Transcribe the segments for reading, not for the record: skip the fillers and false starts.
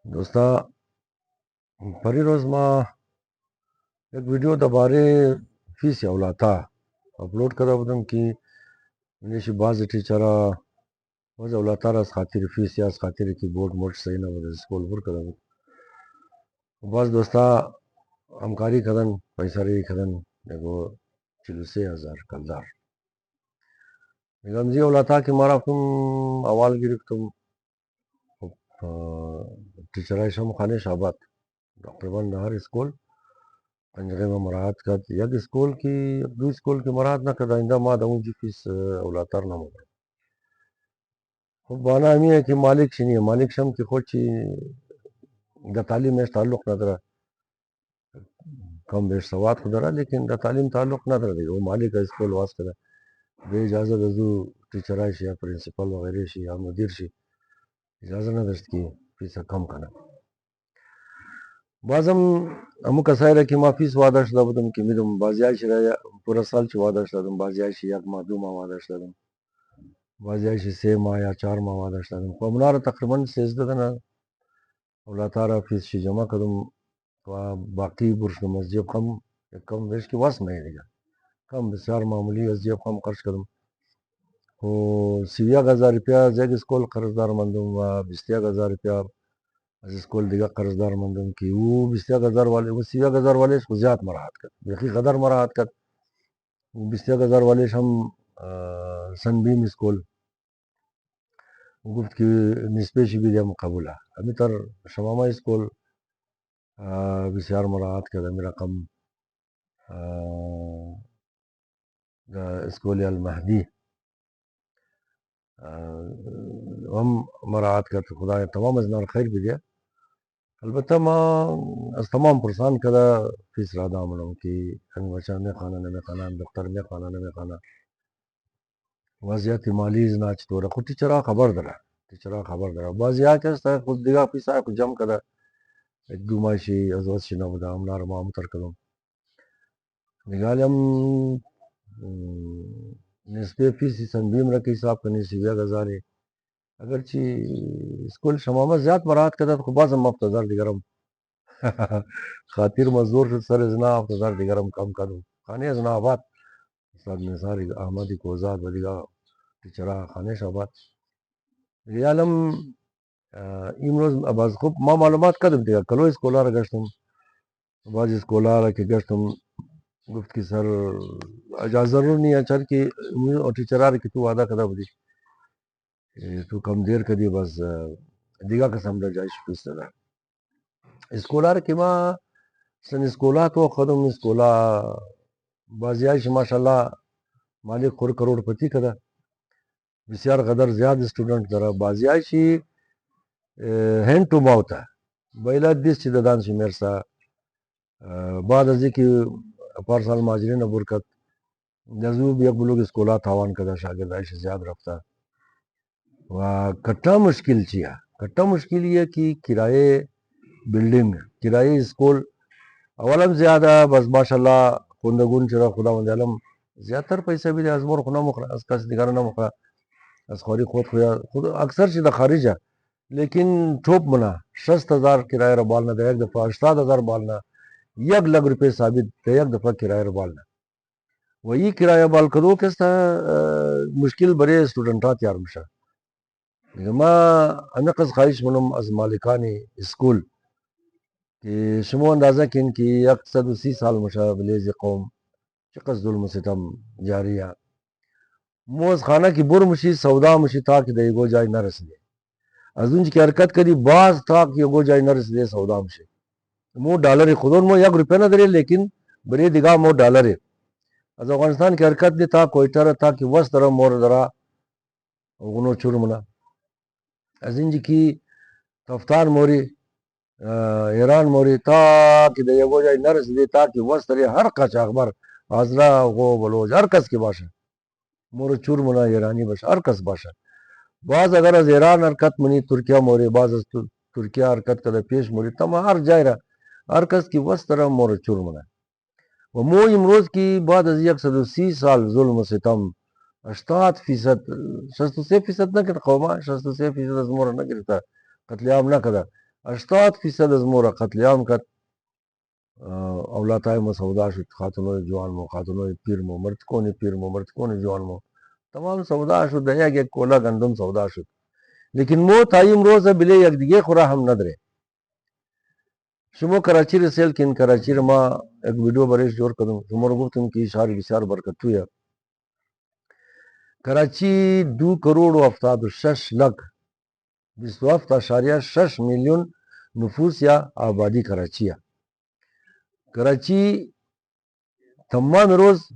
دوستا پری روز ما یک video دبارے face اولاتا upload کرا بدم کی نیشی باز ٹیچرا وز اولاتا را خاطر فیس یا خاطر کی بورڈ موڈ صحیح نہ وز اسکول ور کرا باز دوستا همکاری کردن پیسہ ری کردن دیکھو 43,000 کلدار نگمزی اولاتا کی مارا کم اول گرفتم ٹیچرائی شم خانے شابات ڈاکٹر بند ہر اسکول پنجرے میں مراحت کر یک اسکول کی دو اسکول کی مراحت نہ کر آئندہ ما دوں جی فیس اولاتر نہ مگر خب بانا ہمی ہے کہ مالک شنی ہے مالک شم کی خود چی دا تعلیم میں تعلق نہ درہ کم بیش سواد خود درہ لیکن دا تعلیم تعلق نہ درہ وہ مالک اسکول واس کرہ بے اجازت ازو ٹیچرائی شی یا پرنسپل وغیرہ شی یا مدیر شی اجازت نہ دست کی فیسا کم کنا بعضم امو کسای رکی ما فیس وعده شده بودم که میدم بازیایش را پورا سال چی وعده شدم بازیایش یک ماه دو ماه وعده شدم بازیایش 3 ماه یا 4 ماه وعده شدم خب منار تقریبا 13 دنه اولاتارا فیس شی جمع کردم و باقی برش مسجد کم بیش کی واس نہیں دیگا کم بسیار معمولی مسجد کم خرچ کردم و 30,000 روپیہ زیگ اسکول قرضدار مندم و 20,000 روپیہ از اسکول دیگه قرضدار مندم کی او 20,000 والے وہ 30,000 والے کو زیاد مراحت کرد بیخی قدر مراحت کرد 20,000 والے ہم سنبیم اسکول گفت کی نسبه بھی دیم قبوله امی تر شماما اسکول بسیار مراحت کرد امی رقم اسکول المهدی ہم مراحت کرد خدا تمام از نار خیر بھی دیا البتہ ما از تمام پرسان کدا فیس را دامنم کی ہمی بچہ میں خانہ نمی خانہ دختر میں خانہ نمی خانہ وضعیت مالی ازنا چطورا خود ٹیچرا خبر درا بعضی آکے است خود دیگا پیسا خود جمع کدا ایک دو ماشی از وقت شنا بدا امنار ما متر کدم نگالی ہم نسبه فیسی سنبیم رکی حساب کنی 30,000 اگرچہ اسکول شمامہ زیاد مراحت کرتا تو بعض ہم افتزار دیگرم خاطر مزدور شد سر ازنا افتزار دیگرم کم کدو خانے ازنا آباد استاد نثاری احمدی کوزاد و دیگا ٹیچرا خانے شاباد ریالم امروز باز خوب ما معلومات کدم دیگا کلو اسکولا را گشتم بعض اسکولا را که گشتم گفت کی سر اجازت ضرور نہیں ہے چل کی ٹیچرا را که تو وعدہ کدا بدی تو کم دیر کدی بس دیگا قسم دا جائش پیس دا اسکولا را که ما سن اسکولا تو خدم اسکولا بازی آئیش ماشاءاللہ مالک خور کروڑ پتی کدا بسیار قدر زیاد اسٹوڈنٹ درا بازی آئیشی ہینڈ ٹو ماؤت ہے بیلا دیس چی دادان شی میرسا بعد ازی کی پارسال ماجرین برکت نزوب یک بلوگ اسکولا تاوان کدا شاگرد آئیش زیاد رفتا و کٹا مشکل چیا کٹا مشکل یہ کی کرائے بلڈنگ کرائے اسکول اولم زیادہ بس ماشاءاللہ خندگون چرا خدا وند علم زیادہ تر پیسہ بھی دے از مور خنا مخرا از کس دیگر نہ مخرا از خوری خود خویا خود اکثر چیز خارج ہے لیکن ٹھوپ منا 60,000 کرایہ را بالنا دے ایک دفعہ 60,000 بالنا 1,00,000 روپے ثابت دے ایک دفعہ کرایہ را بالنا وہی کرایہ بال کدو کستا مشکل برے اسٹوڈنٹات یار مشا ما انقص خواہش منم از مالکانی اسکول کہ شمو اندازہ کن کی 130 سال مشا بلیز قوم چقدر ظلم ستم جاریہ موز خانہ کی بر مشی سودا مشی تا کہ دے گو جائے نہ رسدے ازونج کی حرکت کری باز تا کہ گو جائے نہ رسدے سودا مشی مو ڈالر خودون مو 1 روپے نہ درے لیکن بری دگا مو ڈالر از افغانستان کی حرکت دی تا کوئٹر تا کہ وس درہ مور درہ غنو چور منا ازنج کی تفتان موری ایران موری تا کہ دے گو جائے نہ رسدے تا کہ وس درے ہر قچ اخبار حاضرہ غو بلوج ہر کس کی باشا مور چور منا ایرانی باشا ہر کس باشا بعض اگر از ایران حرکت منی ترکیہ موری بعض از ترکیہ حرکت کده پیش موری تمام ہر جائے رہا ہر کس کی وس طرح مور چور منا و مو امروز کی بعد از 130 سال ظلم و ستم 68% 63% نہ کرتا قوما 63% از مور نہ کرتا قتل عام نہ کدا 80% از مور قتل عام کت اولاتای مو سودا شد، خاتونوی جوان مو، خاتونوی پیر مو، مرتکونی پیر مو، مرتکونی جوان مو، تمام سودا شد. یک کولا گندم سودا شد. لیکن مو تایم روز بله یک دیگه خورا هم نداره. شما کراچی رسیل کن کراچی ما یک ویڈیو برش جور کردم، شما رو گفتم که شهر بسیار برکتویه. کراچی 2,76,27,6 میلیون نفوس یا آبادی کراچیه. کراچی تمام روز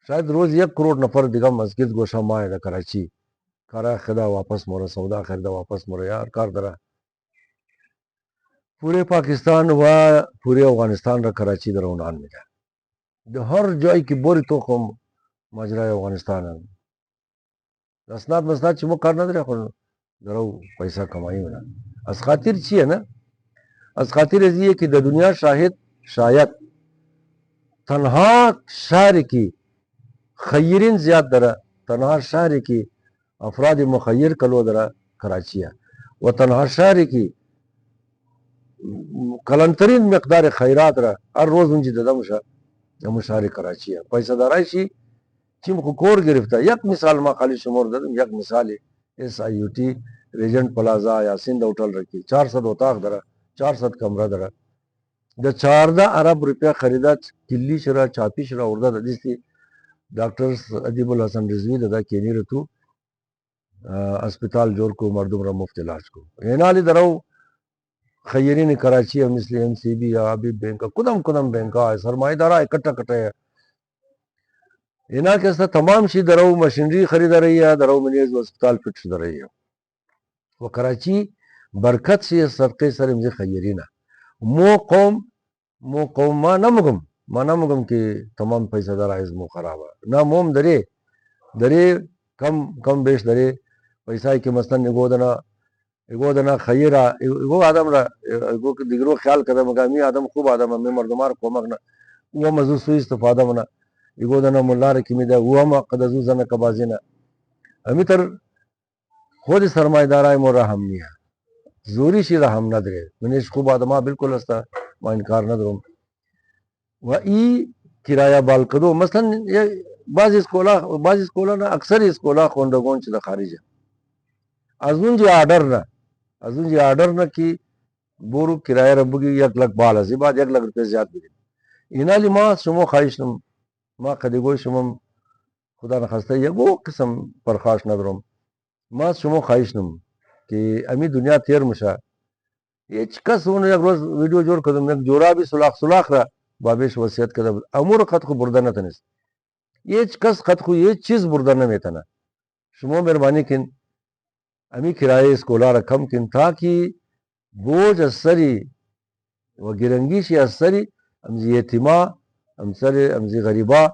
شاید روز 1 کروڑ نفر دیگه مسجد گوشه ماه ده کراچی کارا خدا واپس موره، سودا خریده واپس موره، یار کار داره. پورے پاکستان و پورے افغانستان را کراچی در عنوان میده. ده هر جایی که بوری تو خم ماجرای افغانستان هم اسناد مسناد چی مو کار نداره، خود درو پیسہ کمائی ہونا. از خاطر چیه نه؟ از خاطر ازیه که در دنیا شاید تنها شهری کی خیرین زیاد داره، تنها شهری کی افراد مخیر کلو داره کراچیه، و تنها شهری کی کلانترین مقدار خیرات را هر روز اونجی داده میشه همون شهر کراچیه. پیسه دارایشی چیم خو کور گرفته. یک مثال ما خالی شمار دادم، یک مثال SIUT ریجنٹ پلازا یا سندھ ہوٹل رکی 400 اتاق داره، 400 کمره داره. ده 14 ارب روپیه خریده کلی شرا چاپی شرا ارده ده دیستی ڈاکٹر ادیب الحسن رضوی ده کینی رو تو اسپتال جوړ کو مردم را مفت علاج کو. اینالی درو خیرین کراچی مثل MCB یا حبیب بینک کدام بینک ہے سرمایہ دارا اکٹھا کٹے ہے. اینا کے ساتھ تمام شی درو مشینری خریدا رہی ہے، درو منیز اسپتال فٹ شد رہی ہے. وہ کراچی برکت سے صدقے سر امزی خیرینا مو قوم ما نمگم کہ تمام پیسہ دارا از مو خراب ہے نا موم درے کم بیش درے پیسہ کی مثلا ایگو دنا خیرہ ایگو آدم را ایگو دیگرو خیال کرده مگامی آدم خوب آدم می مردمار کومک نا او هم ازو سوی استفاده منا ایگو دنا ملا را کمی ده او هم قد ازو زن کبازی نا امی تر خود سرمایه دارای مو رحم نیه زوری شی رحم نداره. منیش خوب آدم ها بالکل استا ما انکار ندارم. و ای کرایه بالکدو مثلا بعض اسکولا نا اکثر اسکولا خوندگون چه ده خارجه از اون جی آرڈر نہ کی بورو کرایہ ربگی 1 لک بال ازی بعد 1 لک روپے زیاد بگی اینالی ما شمو خواهشنم ما قدیگوی شمم خدا نخواسته یگو قسم پرخاش ندارم. ما شمو خواهشنم که امی دنیا تیر مشه هیچ کس اون یک روز ویڈیو جور کردم یک جورابی سلاخ را بابیش وصیت کرده امور خط خو برده نتنست هیچ کس خط خو هیچ چیز برده نمیتنه. شما مهربانی کن امی کرایه اسکولا را کم کن تاکہ بوجھ اثری و گرنگیشی اثری امزی یتیما امزی غریبا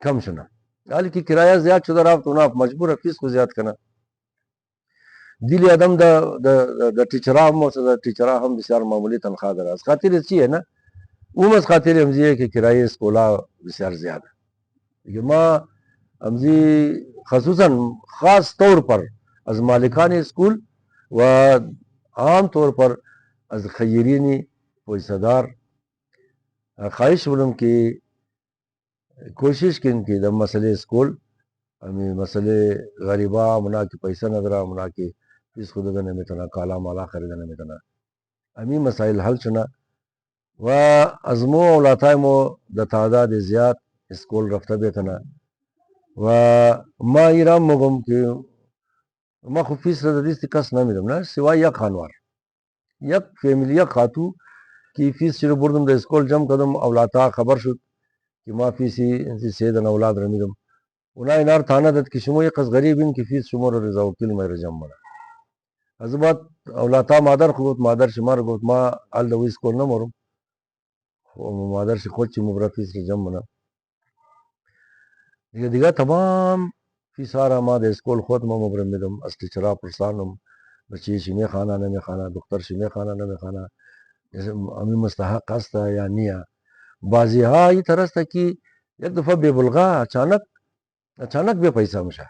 کم شنا. حالی که کرایه زیاد شده رفت اونا مجبور فیس کو زیاد کنه. دیلی آدم دا ٹیچرا هم واسه دا ٹیچرا هم بسیار معمولی تنخواه داره. از خاطر چیه نه؟ اون از خاطر امزیه که کرایه اسکولا بسیار زیاده. دیگه ما امزی خصوصا خاص طور پر از مالکان اسکول و عام طور پر از خیرینی پیسہ دار خواهش بولم که کوشش کن که دا مسئله اسکول امی مسئله غریبا منا کی پیسہ ندرا منا کی فیس خود دنے میتنا کالا مالا خریدنے میتنا امی مسائل حل چنا و ازمو اولاتای مو دا تعداد زیاد اسکول رفته بیتنا و ما ایرام مگم که ما خو فیس را دیستی کس نمیدم نه سوای یک خانوار یک فیملی یک خاتو کی فیس شروع بردم دا اسکول جمع کردم اولاتا خبر شد که ما فیسی سیدن اولاد رمیدم اونا اینار تانه داد که شما یک از غریبین که فیس شما رو رضا وکیل ما رو جمع منا از بعد اولاتا مادر خود مادر شما رو گفت ما حال دو اسکول نمورم مادر شی خود چی مبرا فیس رو جمع منا دیگه تمام فیس آرا ما دا اسکول خود ما مبرم میدم از ٹیچرا پرسانم بچی شمی خانه نمی خانه دختر شمی خانه نمی خانه امی مستحق است یا نیا. بعضی ها ای طرح است که یک دفعه بے بلغا اچانک به پیسہ مشه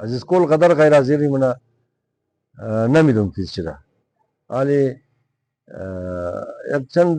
از اسکول قدر غیر حاضری منا نمیدونم فیس چرا آلی یک چند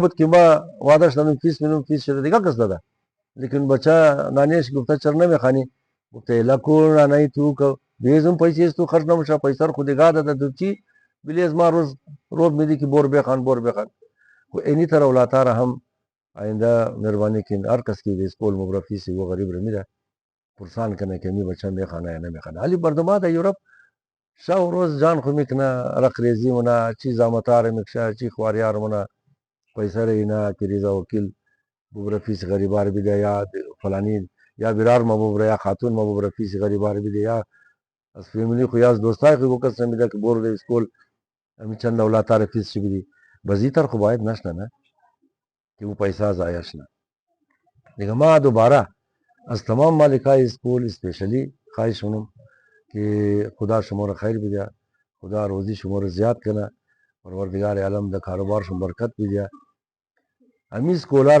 بود که ما وعده شدم فیس میدم فیس شده دیگه کس داده لیکن بچه نانیش گفته چرا نمیخوانی گفته لکون نانی تو که بیزم پیسه تو خرج نمیشه پیسه رو خود دیگه داده تو چی بلی از ما روز میدی که بور بخوان و اینی طرح اولاتا را هم آئنده مهربانی کن هر کس کی اسکول مبرا فیسی و غریب رو میده پرسان کنه که می بچه میخوانه یا نمیخوانه حالی بردما ده یورپ شاو روز جان خو میکنه رقریزی منا چی زامتار میکشه چی خواریار منا پیسه رینا که ریزا وکیل ببره فیس غریبار بیده یا فلانی یا برار ما ببره یا خاتون ما ببره فیس غریبار بیده یا از فیملی خو یا از دوستای خو کس نمیده که برده اسکول همی چند اولاتار فیس چی بیدی بزیتر خو باید نشنه نه که وہ پیسه زایش نه دیگه ما دوباره از تمام مالکای اسکول اسپیشلی خواهش کنم کہ خدا شمار خیر بھی دیا خدا روزی شمار زیاد کرنا پروردگار عالم دا کاروبار شم برکت بھی دیا ہمیں اسکولار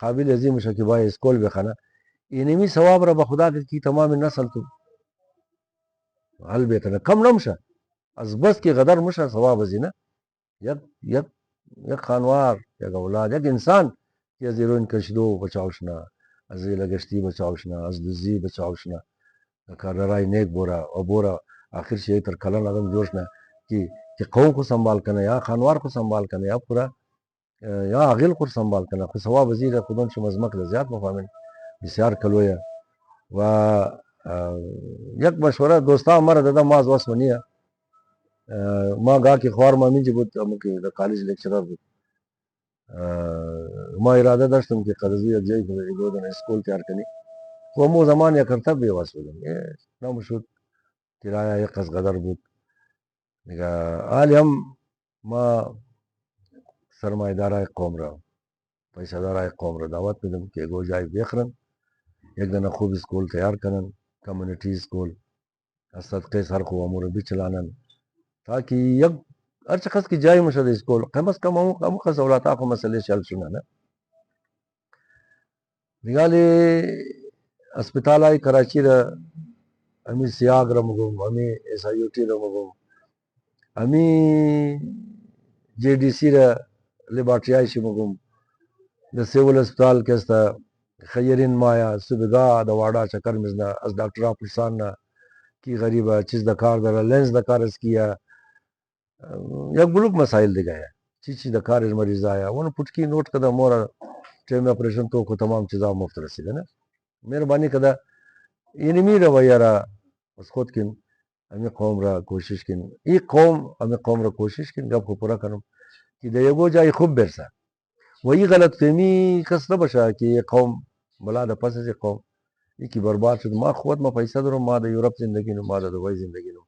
قابل عظیم شکیبای اسکول بخانه اینمی ثواب را به خدا کی تمام نسل تو حل بیتنه کم نمشه از بس کی قدر مشه ثواب زینه یک خانوار یک اولاد یک انسان که از ایرون کشدو بچاوشنا از لگشتی بچاوشنا از دزی بچاوشنا کاررای نیک بورا آخر شیئی تر کلن آدم جوشنا که قوم کو سنبال کنه یا خانوار کو سنبال کنه یا پورا یا عاقل کو سنبال کنه خو ثواب وزیر خودن شو مزمک زیاد مفهمن بسیار کلویا و یک مشوره دوستا مره دادا ماز واس منیه ما گا کی خوار ما میجی بود امکی د کالج لیکچرر بود ما اراده داشتم که قرضی جای گودن اسکول تیار کنی خو مو زمان یا کرتب بی واس بودم نامشود کرایه یک از قدر بود دیگه حالی هم ما سرمایدارای قوم را پیسه دارای قوم را دعوت میدم که گو جای بخرن یک دنه خوب اسکول تیار کنن کمیونٹی اسکول از صدقه سر خو امور بھی چلانن تاکہ یک ہر شخص کی جائے مشد اسکول کم از کم ہم خاص اولاتا کو مسئلے شل سنا نا نگالی اسپتال آئی کراچی را ہمیں سیاگ را مگم ہمیں ایس آئی او ٹی را مگم ہمیں جے ڈی سی را laboratory I she مگم the civil اسپتال کستا خیرین مایا سبگا دا واڑا چکر مزنا از ڈاکٹر پرسان نا کی غریبا چیز دکار دارا لینس دکار اس کیا یک بلوک مسائل دے گیا چیز دکار اس مریض آیا وہ پٹکی نوٹ کدا مورا ٹیم آپریشن تو کو تمام چیزاں مفت رسی ہے نا مہربانی کدا اینمی رویہ را اس خود کن ہمیں قوم را کوشش کن ایک قوم ہمیں قوم را کوشش کن گپ کو پورا کرم کہ دیگو جائی خوب برسا وہی غلط فہمی کس نہ بشا کہ یہ قوم بلا دا پس سے قوم یہ کی برباد شد ما خود ما پیسہ درو ما دا یورپ زندگی نو ما دا دبئی زندگی نو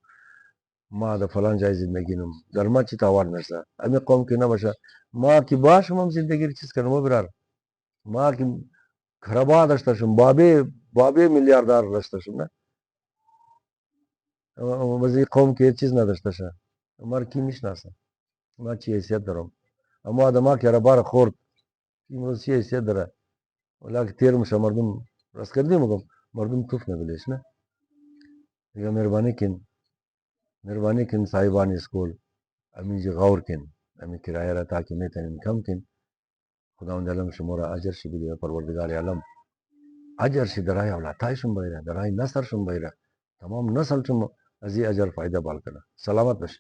ما دا فلان جای زندگی نو در ما چی تاوان مرسا ہمیں قوم کی نہ بشا ما کی باش ہم زندگی چیز کرنو برار ما کی خرابا داشتا شم بابے میلیاردار داشتا شم نا وزی قوم کی چیز نہ داشتا شا مار کی مش ناسا ما چی حیثیت درم اما دا ما کی ربار خورد این چی حیثیت داره ولکن تیر مشه مردم راست کردی مگم مردم توف نبلیش نه دیگه مهربانی کن صاحبان اسکول امی جی غور کن امی کرایه را تاکہ میتن کم کن خداوند عالم شمورا اجر شی بلی پروردگار عالم اجر شی درای اولاتای شم بایرا درای نصر شم بایرا تمام نسل شم ازی اجر فائدہ بال کنا سلامت بش